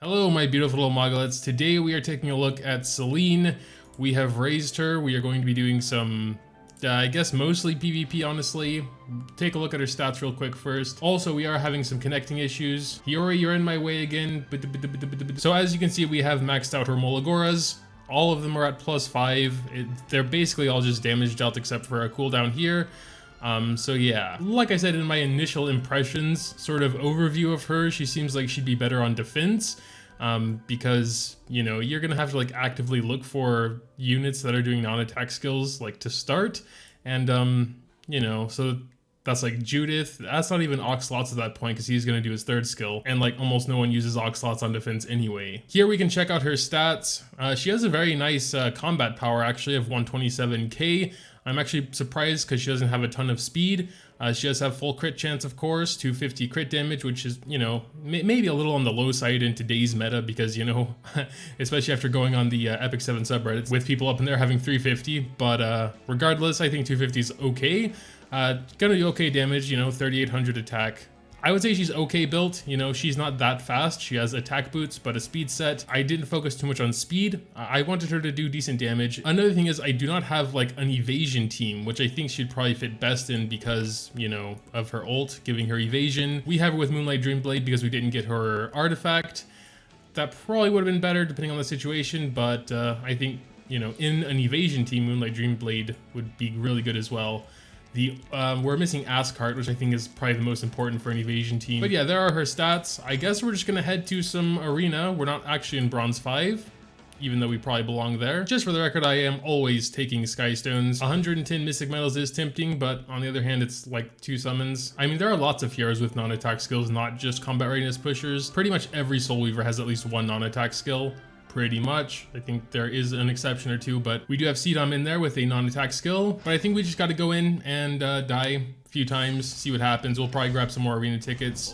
Hello, my beautiful little Moglets. Today we are taking a look at Celine. We have raised her. We are going to be doing some, I guess mostly PvP, honestly. Take a look at her stats real quick first. Also, we are having some connecting issues. Hiyori, you're in my way again. So as you can see, we have maxed out her Molagoras. All of them are at +5. They're basically all just damage dealt except for a cooldown here. So yeah, like I said in my initial impressions, sort of overview of her, she seems like she'd be better on defense, because, you know, you're gonna have to like actively look for units that are doing non-attack skills like to start, and you know, so that's like Judith. That's not even Oxlots at that point because he's gonna do his third skill, and like almost no one uses Oxlots on defense anyway. Here we can check out her stats. She has a very nice combat power actually of 127k. I'm actually surprised because she doesn't have a ton of speed. She does have full crit chance, of course, 250 crit damage, which is, you know, maybe a little on the low side in today's meta because, you know, especially after going on the Epic 7 subreddits with people up in there having 350. But regardless, I think 250 is okay. Gonna do okay damage, you know, 3800 attack. I would say she's okay built, you know, she's not that fast. She has attack boots, but a speed set. I didn't focus too much on speed. I wanted her to do decent damage. Another thing is I do not have like an evasion team, which I think she'd probably fit best in because, you know, of her ult, giving her evasion. We have her with Moonlight Dreamblade because we didn't get her artifact. That probably would have been better depending on the situation, but I think, you know, in an evasion team, Moonlight Dreamblade would be really good as well. We're missing Ascart, which I think is probably the most important for an evasion team. But yeah, there are her stats. I guess we're just gonna head to some arena. We're not actually in Bronze 5, even though we probably belong there. Just for the record, I am always taking Skystones. 110 Mystic Metals is tempting, but on the other hand, it's like 2 summons. I mean, there are lots of heroes with non-attack skills, not just combat readiness pushers. Pretty much every Soul Weaver has at least one non-attack skill. Pretty much. I think there is an exception or two, but we do have Cdom in there with a non-attack skill. But I think we just got to go in and die a few times, see what happens. We'll probably grab some more arena tickets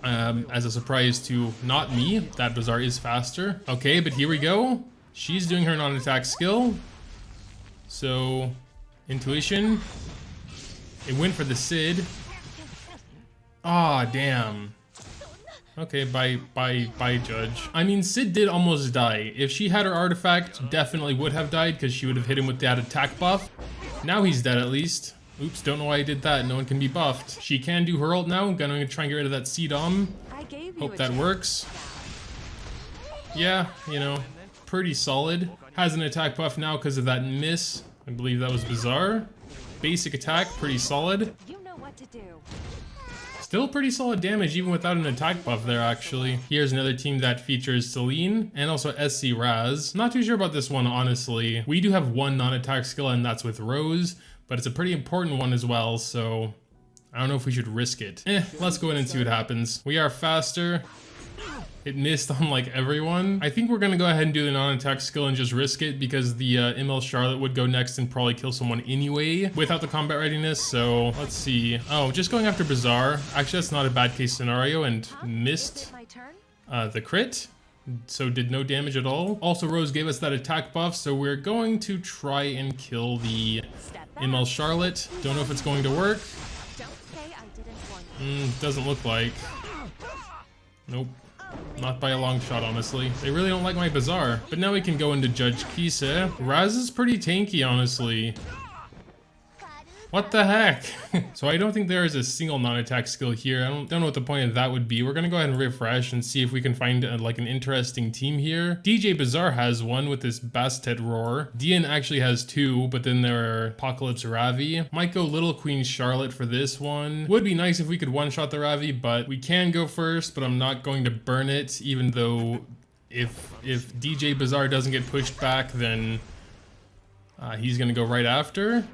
as a surprise to not me. That Bazaar is faster. Okay, but here we go. She's doing her non-attack skill. So, intuition. It went for the Sid. Ah, damn. Okay, bye, Judge. I mean, Sid did almost die. If she had her artifact, definitely would have died because she would have hit him with that attack buff. Now he's dead at least. Oops, don't know why I did that. No one can be buffed. She can do her ult now. I'm gonna try and get rid of that Cdom. Hope that works. Yeah, you know, pretty solid. Has an attack buff now because of that miss. I believe that was Bazaar. Basic attack, pretty solid. You know what to do. Still pretty solid damage even without an attack buff there actually. Here's another team that features Celine and also SC Raz. Not too sure about this one honestly. We do have one non-attack skill and that's with Rose, but it's a pretty important one as well, so I don't know if we should risk it. Let's go in and see what happens. We are faster. It missed on like everyone. I think we're gonna go ahead and do the non-attack skill and just risk it because the ML Charlotte would go next and probably kill someone anyway without the combat readiness. So let's see. Oh, just going after Bazaar. Actually, that's not a bad case scenario and missed the crit. So did no damage at all. Also, Rose gave us that attack buff, so we're going to try and kill the ML Charlotte. Don't know if it's going to work. Doesn't look like. Nope. Not by a long shot, honestly. They really don't like my Bazaar. But now we can go into Judge Kisa. Raz is pretty tanky, honestly. What the heck? So I don't think there is a single non-attack skill here. I don't know what the point of that would be. We're gonna go ahead and refresh and see if we can find like an interesting team here. DJ Bazaar has one with this Bastet Roar. Dian actually has 2, but then there are Apocalypse Ravi. Might go Little Queen Charlotte for this one. Would be nice if we could one-shot the Ravi, but we can go first, but I'm not going to burn it, even though if DJ Bazaar doesn't get pushed back, then he's gonna go right after.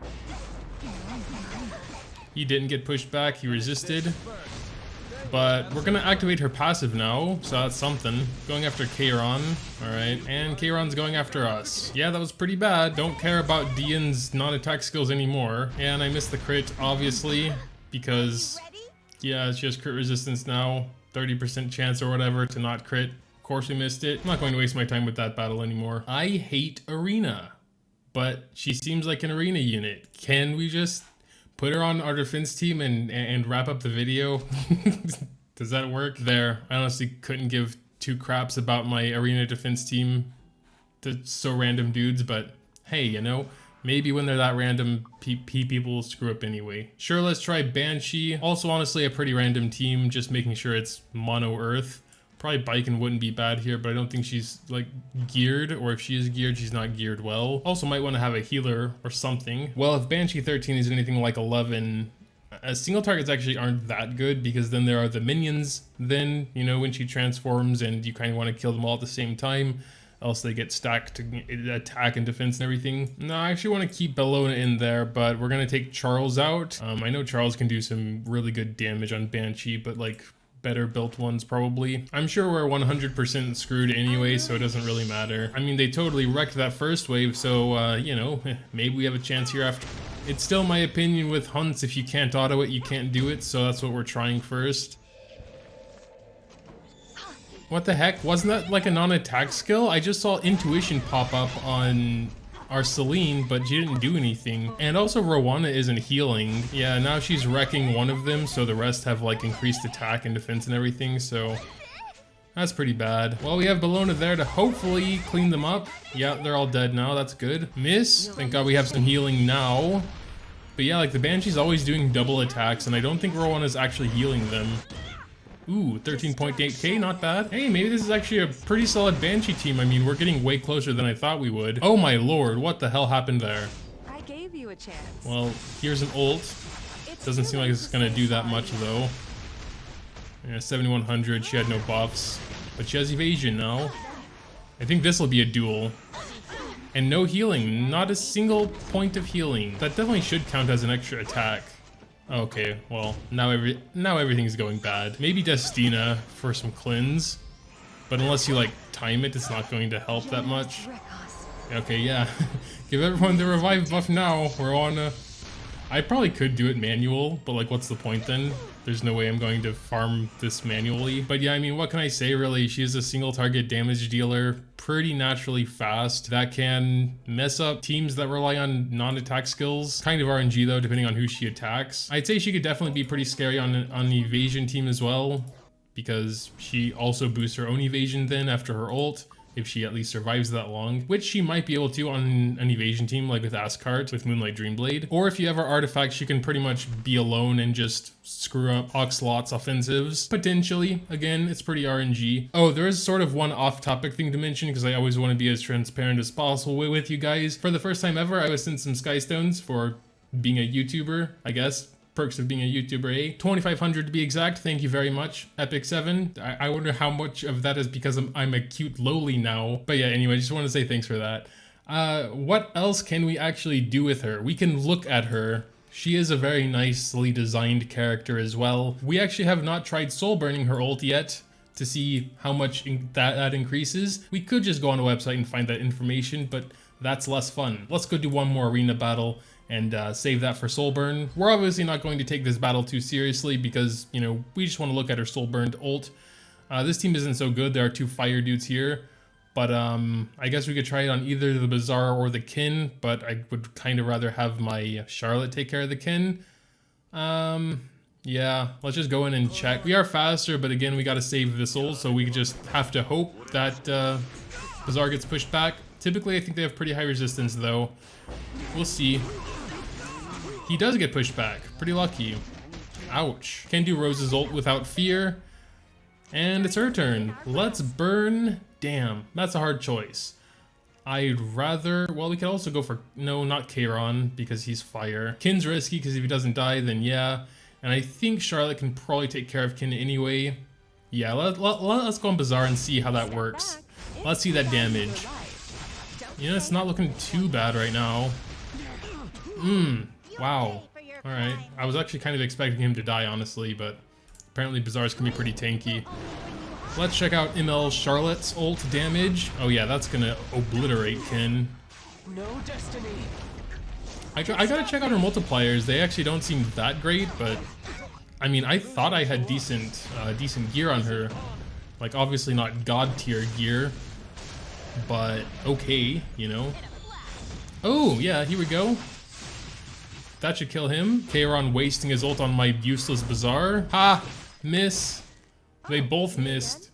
He didn't get pushed back, he resisted. But we're gonna activate her passive now, so that's something. Going after Kayron, alright, and Kayron's going after us. Yeah, that was pretty bad. Don't care about Dian's non-attack skills anymore. And I missed the crit, obviously, because, yeah, she has crit resistance now. 30% chance or whatever to not crit. Of course we missed it. I'm not going to waste my time with that battle anymore. I hate Arena, but she seems like an Arena unit. Can we just put her on our defense team and wrap up the video? Does that work? There, I honestly couldn't give two craps about my arena defense team to so random dudes, but hey, you know, maybe when they're that random, people will screw up anyway. Sure, let's try Banshee. Also, honestly, a pretty random team, just making sure it's mono earth. Probably Biken wouldn't be bad here, but I don't think she's like geared, or if she is geared, she's not geared well. Also might want to have a healer or something. Well, if Banshee 13 is anything like 11, single targets actually aren't that good, because then there are the minions then, you know, when she transforms, and you kind of want to kill them all at the same time, else they get stacked to attack and defense and everything. No, I actually want to keep Bellona in there, but we're going to take Charles out. I know Charles can do some really good damage on Banshee, but like better built ones probably. I'm sure we're 100% screwed anyway, so it doesn't really matter. I mean, they totally wrecked that first wave, so you know, maybe we have a chance here after. It's still my opinion with hunts, if you can't auto it, you can't do it, so that's what we're trying first. What the heck? Wasn't that like a non-attack skill? I just saw intuition pop up on our Celine, but she didn't do anything. And also Rowana isn't healing. Yeah, now she's wrecking one of them, so the rest have like increased attack and defense and everything, so that's pretty bad. Well, we have Bellona there to hopefully clean them up. Yeah, they're all dead now, that's good. Miss, thank God we have some healing now. But yeah, like the Banshee's always doing double attacks, and I don't think Rowana's actually healing them. Ooh, 13.8k, not bad. Hey, maybe this is actually a pretty solid Banshee team. I mean, we're getting way closer than I thought we would. Oh my lord, what the hell happened there? I gave you a chance. Well, here's an ult. Doesn't seem like it's gonna do that much though. Yeah, 7100, she had no buffs. But she has evasion now. I think this will be a duel. And no healing, not a single point of healing. That definitely should count as an extra attack. Okay, well, now everything's going bad. Maybe Destina for some cleanse, but unless you like time it, it's not going to help that much. Okay, yeah. Give everyone the revive buff now. We're on I probably could do it manual, but like what's the point then? There's no way I'm going to farm this manually. But yeah, I mean, what can I say really? She's a single target damage dealer, pretty naturally fast. That can mess up teams that rely on non-attack skills. Kind of RNG though, depending on who she attacks. I'd say she could definitely be pretty scary on the evasion team as well, because she also boosts her own evasion then after her ult, if she at least survives that long, which she might be able to on an evasion team like with Ascart, with Moonlight Dreamblade. Or if you have her artifact, she can pretty much be alone and just screw up Oxlot's offensives. Potentially, again, it's pretty RNG. Oh, there is sort of one off-topic thing to mention, because I always want to be as transparent as possible with you guys. For the first time ever, I was sent some Skystones for being a YouTuber, I guess. Perks of being a YouTuber, eh? 2,500 to be exact, thank you very much. Epic7, I wonder how much of that is because I'm a cute lowly now. But yeah, anyway, I just want to say thanks for that. What else can we actually do with her? We can look at her. She is a very nicely designed character as well. We actually have not tried soul burning her ult yet to see how much that increases. We could just go on a website and find that information, but that's less fun. Let's go do one more arena battle and save that for Soulburn. We're obviously not going to take this battle too seriously because, you know, we just want to look at her Soulburned ult. This team isn't so good. There are two fire dudes here, but I guess we could try it on either the Bazaar or the Kin, but I would kind of rather have my Charlotte take care of the Kin. Yeah, let's just go in and check. We are faster, but again, we got to save this ult, so we just have to hope that Bazaar gets pushed back. Typically, I think they have pretty high resistance, though. We'll see. He does get pushed back. Pretty lucky. Ouch. Can do Rose's ult without fear. And it's her turn. Let's burn. Damn, that's a hard choice. I'd rather... Well, we could also go for... No, not Kairon, because he's fire. Kin's risky, because if he doesn't die, then yeah. And I think Charlotte can probably take care of Kin anyway. Yeah, let's go on Bazaar and see how that works. Let's see that damage. You know, it's not looking too bad right now. Wow. Alright. I was actually kind of expecting him to die, honestly, but apparently Bazaars can be pretty tanky. Let's check out ML Charlotte's ult damage. Oh yeah, that's gonna obliterate Kin. No destiny. I gotta check out her multipliers. They actually don't seem that great, but I mean, I thought I had decent gear on her. Like, obviously not god tier gear, but okay, you know. Oh yeah, here we go. That should kill him. Kairon wasting his ult on my useless Bazaar. Ha! Miss. They both missed.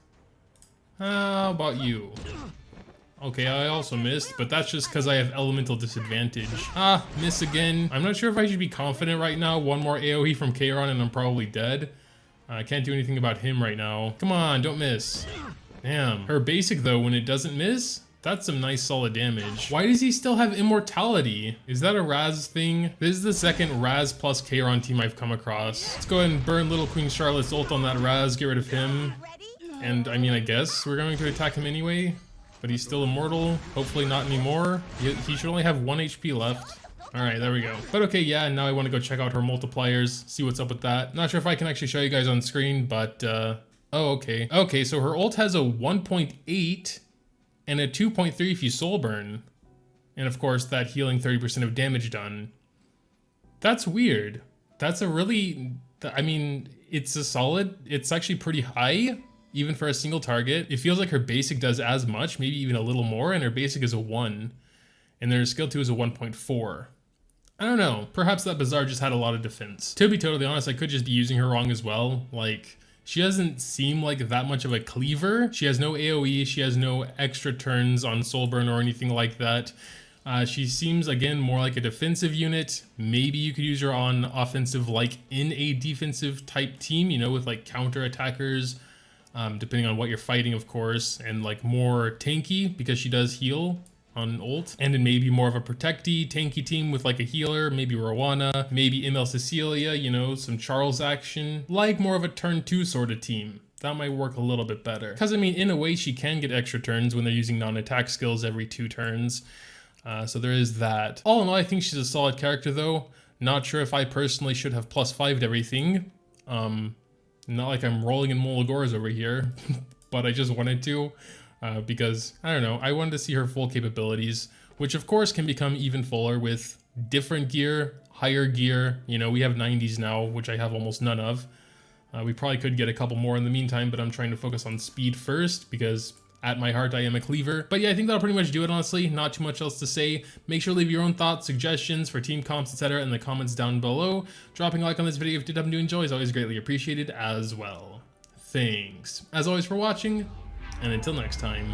How about you? Okay, I also missed, but that's just because I have elemental disadvantage. Ah, miss again. I'm not sure if I should be confident right now. One more AoE from Kayron and I'm probably dead. I can't do anything about him right now. Come on, don't miss. Damn. Her basic though, when it doesn't miss, that's some nice solid damage. Why does he still have immortality? Is that a Raz thing? This is the second Raz plus Kayron team I've come across. Let's go ahead and burn little Queen Charlotte's ult on that Raz, get rid of him. And I mean, I guess we're going to attack him anyway. But he's still immortal. Hopefully not anymore. He should only have 1 HP left. Alright, there we go. But okay, yeah, now I want to go check out her multipliers, see what's up with that. Not sure if I can actually show you guys on screen, but oh, okay. Okay, so her ult has a 1.8 and a 2.3 if you soul burn. And of course, that healing 30% of damage done. That's weird. That's a really, I mean, it's actually pretty high. Even for a single target. It feels like her basic does as much, maybe even a little more, and her basic is a 1. And their skill 2 is a 1.4. I don't know, perhaps that Bazaar just had a lot of defense. To be totally honest, I could just be using her wrong as well. Like, she doesn't seem like that much of a cleaver. She has no AoE, she has no extra turns on Soulburn or anything like that. She seems, again, more like a defensive unit. Maybe you could use her on offensive, like in a defensive type team, you know, with like counter attackers. Depending on what you're fighting, of course, and like more tanky because she does heal on ult, and then maybe more of a protecty tanky team with like a healer, maybe Rowana, maybe ML Cecilia, you know, some Charles action, like more of a turn 2 sort of team. That might work a little bit better. Because I mean, in a way, she can get extra turns when they're using non-attack skills every 2 turns. So there is that. All in all, I think she's a solid character though. Not sure if I personally should have +5'd everything. Not like I'm rolling in Multipliers over here, but I just wanted to because, I don't know, I wanted to see her full capabilities, which of course can become even fuller with different gear, higher gear. You know, we have 90s now, which I have almost none of. We probably could get a couple more in the meantime, but I'm trying to focus on speed first because at my heart, I am a cleaver. But yeah, I think that'll pretty much do it, honestly. Not too much else to say. Make sure to leave your own thoughts, suggestions for team comps, etc. in the comments down below. Dropping a like on this video if you did happen to enjoy is always greatly appreciated as well. Thanks, as always, for watching, and until next time.